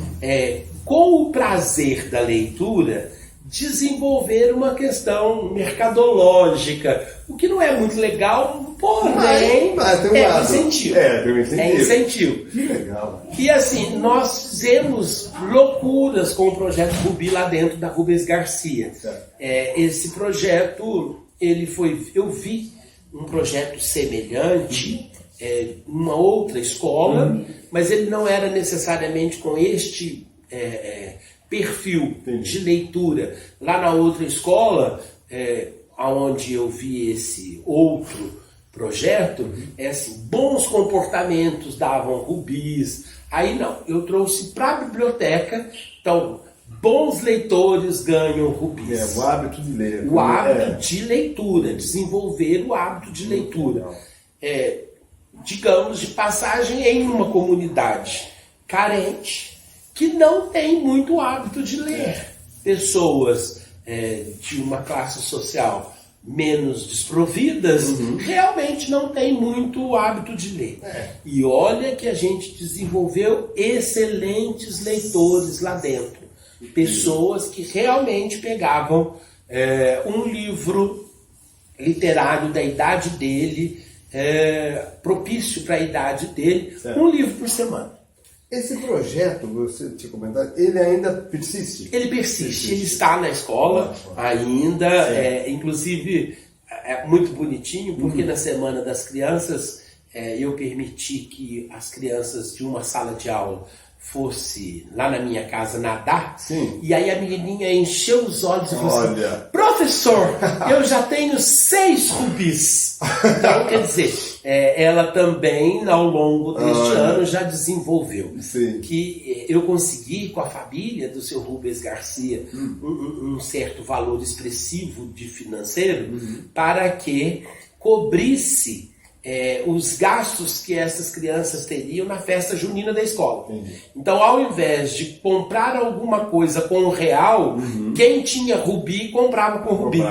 com o prazer da leitura, desenvolver uma questão mercadológica, o que não é muito legal, porém é incentivo. É incentivo. Que legal. E assim, nós fizemos loucuras com o projeto Rubi lá dentro da Rubens Garcia. Esse projeto, eu vi um projeto semelhante numa outra escola, mas ele não era necessariamente com este perfil de leitura. Lá na outra escola, onde eu vi esse outro projeto, bons comportamentos davam rubis. Aí não, eu trouxe para a biblioteca, então, bons leitores ganham rubis. O hábito de ler. O hábito de leitura, desenvolver o hábito de leitura. Digamos, de passagem em uma comunidade carente, que não tem muito hábito de ler. Pessoas de uma classe social menos desprovidas realmente não têm muito hábito de ler. E olha que a gente desenvolveu excelentes leitores lá dentro. Pessoas que realmente pegavam um livro literário da idade dele, propício para a idade dele, um livro por semana. Esse projeto, você tinha comentado, ele ainda persiste? Ele persiste, ele está na escola ainda, inclusive é muito bonitinho, porque na Semana das Crianças eu permiti que as crianças de uma sala de aula fosse lá na minha casa nadar, e aí a menininha encheu os olhos e falou assim, professor, eu já tenho 6 rubis. Então, quer dizer, ela também, ao longo deste ano, já desenvolveu. Que eu consegui, com a família do seu Rubens Garcia, um certo valor expressivo de financeiro, para que cobrisse os gastos que essas crianças teriam na festa junina da escola. Entendi. Então, ao invés de comprar alguma coisa com R$1, quem tinha rubi comprava com rubi.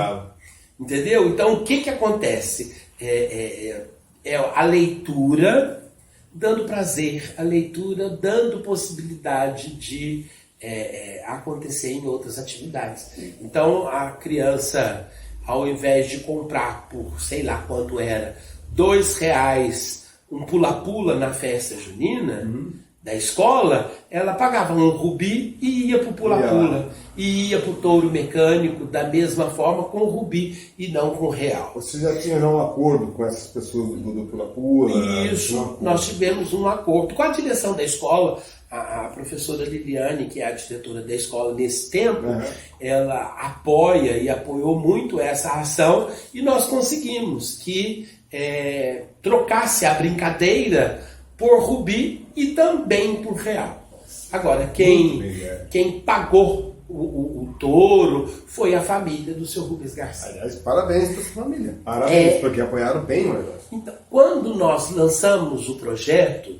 Entendeu? Então, o que acontece? É a leitura dando prazer, a leitura dando possibilidade de acontecer em outras atividades. Então, a criança, ao invés de comprar por, sei lá quanto era, R$2 um pula-pula na festa junina da escola, ela pagava um rubi e ia para o pula-pula, e ia para o touro mecânico da mesma forma com o rubi e não com R$1. Você já tinha um acordo com essas pessoas do pula-pula? Isso, nós tivemos um acordo com a direção da escola. A professora Liliane, que é a diretora da escola nesse tempo, ela apoia e apoiou muito essa ação, e nós conseguimos que trocasse a brincadeira por rubi e também por R$1. Agora, quem pagou o touro foi a família do seu Rubens Garcia. Aliás, parabéns para sua família. Parabéns, porque apoiaram bem o negócio. Então, quando nós lançamos o projeto,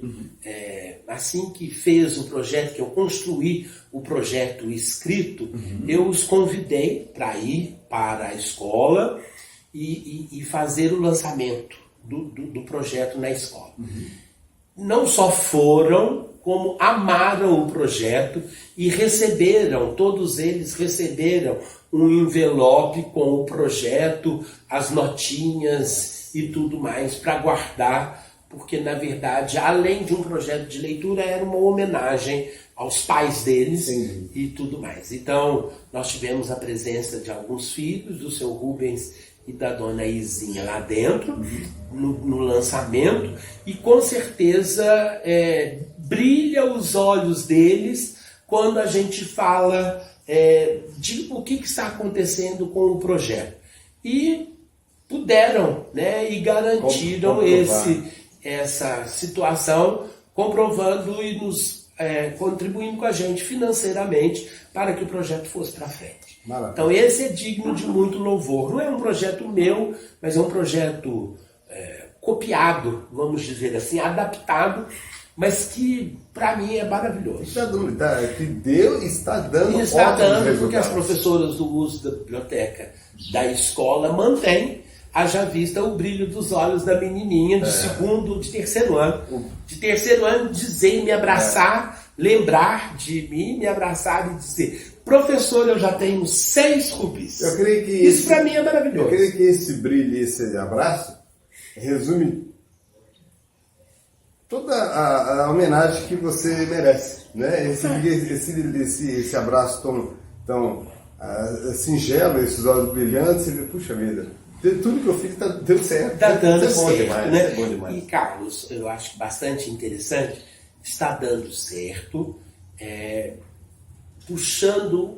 assim que fez o projeto, que eu construí o projeto escrito, eu os convidei para ir para a escola e fazer o lançamento do projeto na escola. Não só foram, como amaram o projeto e receberam, todos eles receberam um envelope com o projeto, as notinhas e tudo mais para guardar, porque na verdade, além de um projeto de leitura, era uma homenagem aos pais deles. Sim. E tudo mais. Então, nós tivemos a presença de alguns filhos, do seu Rubens e da dona Izinha lá dentro, no lançamento, e com certeza brilha os olhos deles quando a gente fala de o que está acontecendo com o projeto. E puderam, e garantiram essa situação, comprovando e nos contribuindo com a gente financeiramente para que o projeto fosse para frente. Maravilha. Então esse é digno de muito louvor. Não é um projeto meu, mas é um projeto copiado, vamos dizer assim, adaptado, mas que para mim é maravilhoso. Que Deus está dando Porque as professoras do uso da biblioteca da escola mantêm, haja vista o brilho dos olhos da menininha de terceiro ano. De terceiro ano, dizer, me abraçar, lembrar de mim, me abraçar e dizer: professor, eu já tenho 6 rubis. Eu creio que isso para mim é maravilhoso. Eu creio que esse brilho, esse abraço, resume toda a homenagem que você merece, né? Esse abraço tão singelo, esses olhos brilhantes, e puxa vida, tudo que eu fiz está dando certo. Está dando certo, certo, é bom demais. E Carlos, eu acho bastante interessante, está dando certo, puxando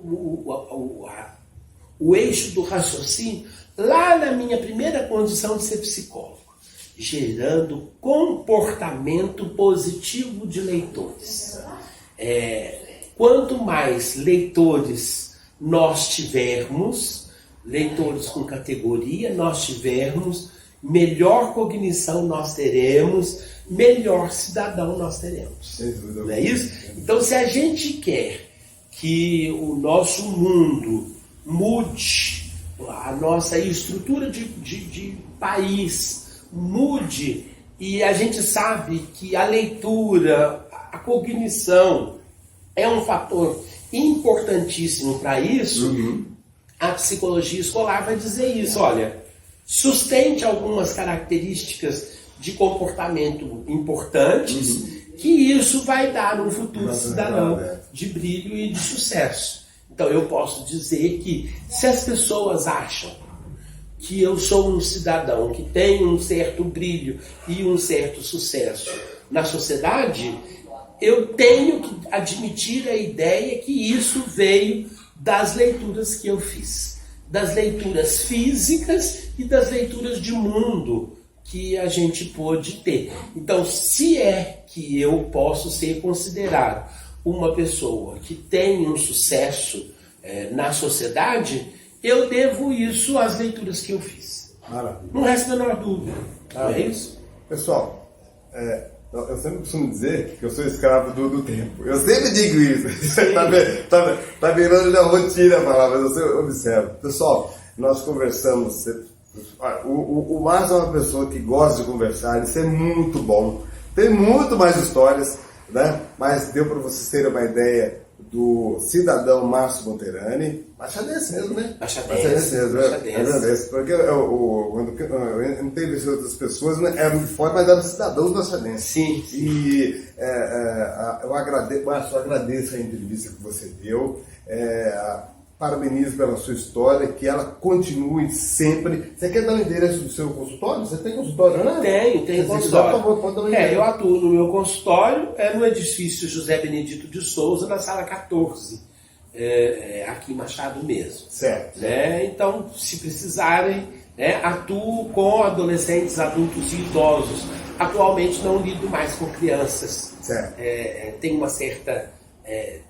o eixo do raciocínio lá na minha primeira condição de ser psicólogo, gerando comportamento positivo de leitores. Quanto mais leitores nós tivermos, leitores com categoria nós tivermos, melhor cognição nós teremos, melhor cidadão nós teremos. Não é isso? Então, se a gente quer que o nosso mundo mude, a nossa estrutura de país mude, e a gente sabe que a leitura, a cognição é um fator importantíssimo para isso, a psicologia escolar vai dizer isso: olha, sustente algumas características de comportamento importantes, que isso vai dar um futuro cidadão de brilho e de sucesso. Então eu posso dizer que se as pessoas acham que eu sou um cidadão que tem um certo brilho e um certo sucesso na sociedade, eu tenho que admitir a ideia que isso veio das leituras que eu fiz, das leituras físicas e das leituras de mundo que a gente pôde ter. Então, se é que eu posso ser considerado uma pessoa que tem um sucesso na sociedade, eu devo isso às leituras que eu fiz. Maravilha. Não resta a menor dúvida. Não é isso? Pessoal, eu sempre costumo dizer que eu sou escravo do tempo. Eu sempre digo isso. Tá virando já rotina a palavra, mas eu observo. Pessoal, nós conversamos. O Márcio é uma pessoa que gosta de conversar, isso é muito bom. Tem muito mais histórias, né? Mas deu para vocês terem uma ideia do cidadão Márcio Monterani, machadense mesmo, né? Machadense mesmo, machadense. Porque quando eu entrevistei outras pessoas, né, eram de fora, mas eram cidadãos machadenses. Sim. E eu agradeço, Márcio, eu agradeço a entrevista que você deu. Parabenizo pela sua história, que ela continue sempre. Você quer dar o endereço do seu consultório? Você tem consultório, né? Tenho consultório. Eu atuo no meu consultório, no edifício José Benedito de Souza, na sala 14, aqui em Machado mesmo. Certo. Então, se precisarem, atuo com adolescentes, adultos e idosos. Atualmente não lido mais com crianças. Certo. Tem uma certa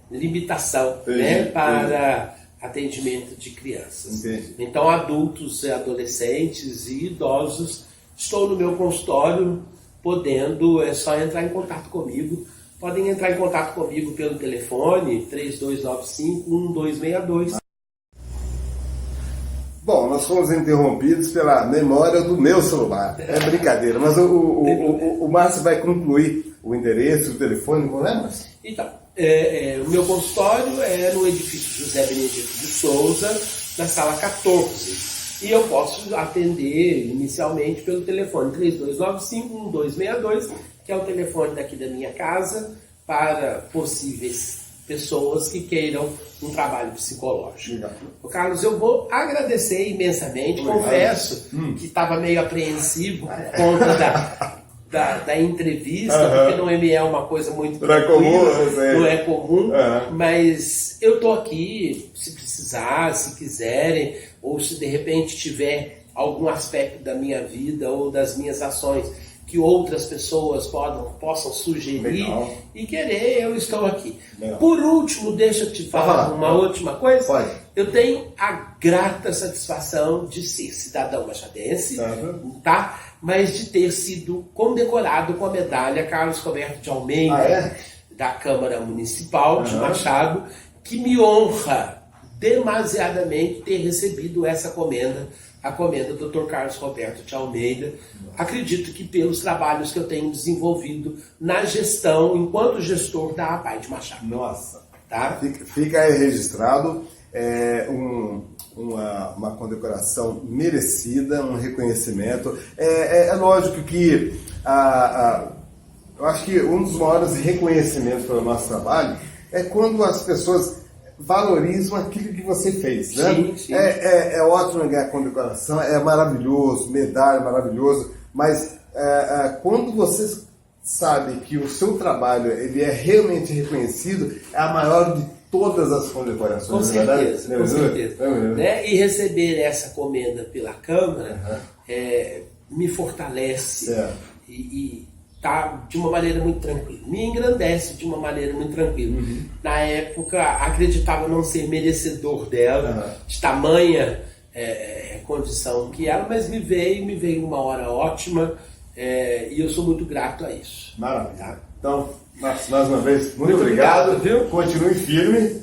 limitação Entendi. Para atendimento de crianças. Entendi. Então, adultos, adolescentes e idosos, estou no meu consultório, podendo, é só entrar em contato comigo. Podem entrar em contato comigo pelo telefone 3295-1262. Bom, nós fomos interrompidos pela memória do meu celular. É brincadeira, mas o Márcio vai concluir o endereço, o telefone, não é, Márcio? Então, o meu consultório é no edifício José Benedito de Souza, na sala 14. E eu posso atender inicialmente pelo telefone 3295-1262, que é o telefone daqui da minha casa, para possíveis pessoas que queiram um trabalho psicológico. Legal. Carlos, eu vou agradecer imensamente. Confesso que estava meio apreensivo por conta da entrevista, porque não é uma coisa muito não é comum, mas eu estou aqui, se precisar, se quiserem, ou se de repente tiver algum aspecto da minha vida ou das minhas ações que outras pessoas possam sugerir. Legal. E querer, eu estou aqui. Legal. Por último, deixa eu te falar uma última coisa. Pode. Eu tenho a grata satisfação de ser cidadão machadense, tá? Mas de ter sido condecorado com a medalha Carlos Roberto de Almeida, da Câmara Municipal de Machado, que me honra demasiadamente ter recebido essa comenda, a comenda do Dr. Carlos Roberto de Almeida. Acredito que pelos trabalhos que eu tenho desenvolvido na gestão, enquanto gestor da APAI de Machado. Nossa. Tá? Fica aí registrado uma condecoração merecida, um reconhecimento. É lógico que eu acho que um dos maiores reconhecimentos pelo nosso trabalho é quando as pessoas valorizam aquilo que você fez, né? Sim, sim. É ótimo ganhar condecoração, é maravilhoso, medalha maravilhoso, mas quando você sabe que o seu trabalho ele é realmente reconhecido, é a maior de todas as condecorações. Com certeza, com certeza. Né? E receber essa comenda pela Câmara me fortalece e tá de uma maneira muito tranquila. Me engrandece de uma maneira muito tranquila. Na época, acreditava não ser merecedor dela, de tamanha condição que ela, mas me veio uma hora ótima, e eu sou muito grato a isso. Maravilha. Tá? Então, mais uma vez, muito obrigado, viu? Continue firme.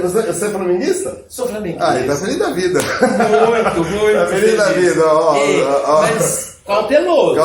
Você é flamenguista? Sou flamenguista. Ele tá feliz da vida. Muito Tá feliz da vida, Mas cauteloso.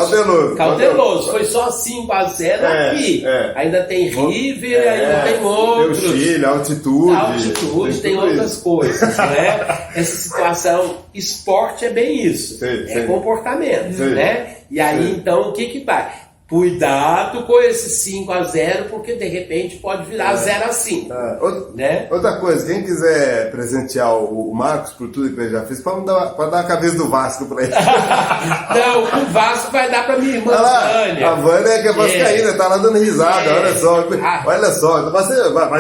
Foi só 5-0 aqui. Ainda tem River, ainda tem outros. Tem o Chile, altitude. Tem outras coisas, né? Essa situação, esporte é bem isso. Comportamento, né? E aí, então, o que vai? Cuidado com esse 5-0, porque de repente pode virar 0-5. Né? Outra coisa, quem quiser presentear o Marcos por tudo que ele já fez, pode dar a cabeça do Vasco pra ele. Não, o Vasco vai dar pra minha irmã Vânia. A Vânia que é vascaína, tá lá dando risada, olha só. Vai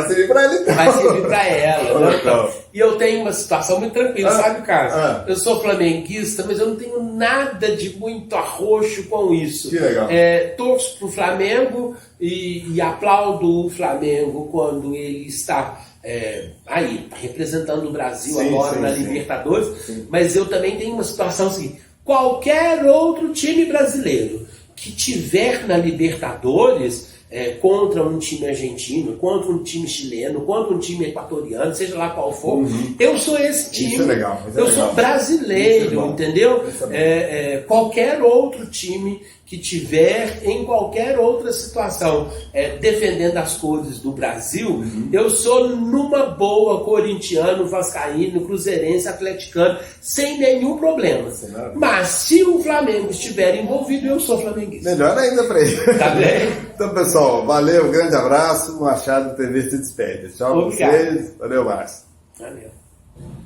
servir pra ele. Vai servir pra ela. Então. E eu tenho uma situação muito tranquila, sabe, Carlos? Eu sou flamenguista, mas eu não tenho nada de muito arroxo com isso. Que legal. Torço pro Flamengo e aplaudo o Flamengo quando ele está aí representando o Brasil agora na Libertadores. Mas eu também tenho uma situação seguinte: qualquer outro time brasileiro que tiver na Libertadores contra um time argentino, contra um time chileno, contra um time equatoriano, seja lá qual for, eu sou esse time. Isso é legal. Eu sou brasileiro, entendeu? Qualquer outro time que tiver em qualquer outra situação defendendo as cores do Brasil, eu sou numa boa corintiano, vascaíno, cruzeirense, atleticano, sem nenhum problema. Mas se o Flamengo estiver envolvido, eu sou flamenguista. Melhor ainda para ele. Tá bem? Então, pessoal, valeu, um grande abraço. Machado TV se despede. Tchau pra vocês. Valeu, Márcio. Valeu.